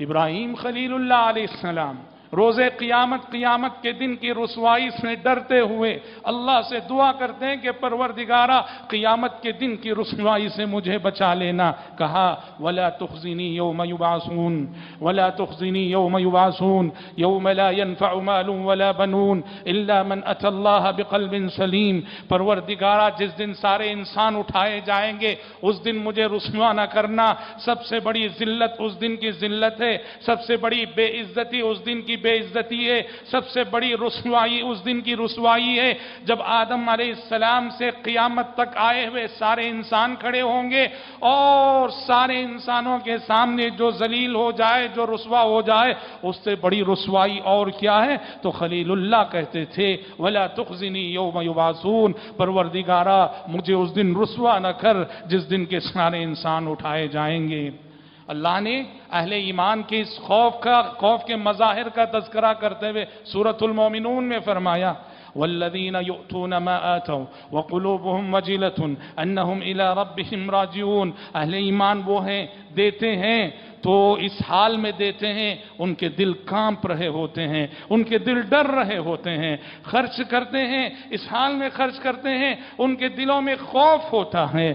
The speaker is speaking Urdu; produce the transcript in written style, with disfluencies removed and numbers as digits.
ابراہیم خلیل اللہ علیہ السلام روز قیامت کے دن کی رسوائی سے ڈرتے ہوئے اللہ سے دعا کرتے ہیں کہ پروردگارا قیامت کے دن کی رسوائی سے مجھے بچا لینا. کہا وَلَا تُخْزِنِي يَوْمَ يُبْعَثُونَ وَلَا تُخْزِنِي يَوْمَ يُبْعَثُونَ يَوْمَ لَا يَنْفَعُ مَالٌ وَلَا بَنُونَ إِلَّا مَنْ أَتَى اللَّهَ بِقَلْبٍ سَلِيمٍ. پروردگارا جس دن سارے انسان اٹھائے جائیں گے اس دن مجھے رسوا نہ کرنا. سب سے بڑی ذلت اس دن کی ذلت ہے، سب سے بڑی بے عزتی اس دن کی بے عزتی ہے، سب سے بڑی رسوائی اس دن کی رسوائی ہے جب آدم علیہ السلام سے قیامت تک آئے ہوئے سارے انسان کھڑے ہوں گے اور سارے انسانوں کے سامنے جو ذلیل ہو جائے، جو رسوا ہو جائے، اس سے بڑی رسوائی اور کیا ہے؟ تو خلیل اللہ کہتے تھے وَلَا تُخْزِنِي يَوْمَ يُبْعَثُونَ، پروردگارا مجھے اس دن رسوا نہ کر جس دن کے سارے انسان اٹھائے جائیں گے. اللہ نے اہل ایمان کے اس خوف کے مظاہر کا تذکرہ کرتے ہوئے سورۃ المومنون میں فرمایا والذین یؤتون ما آتوا وقلوبهم وجلة انہم الی ربهم راجعون. اہل ایمان وہ ہیں دیتے ہیں تو اس حال میں دیتے ہیں ان کے دل کانپ رہے ہوتے ہیں، ان کے دل ڈر رہے ہوتے ہیں. خرچ کرتے ہیں اس حال میں خرچ کرتے ہیں ان کے دلوں میں خوف ہوتا ہے.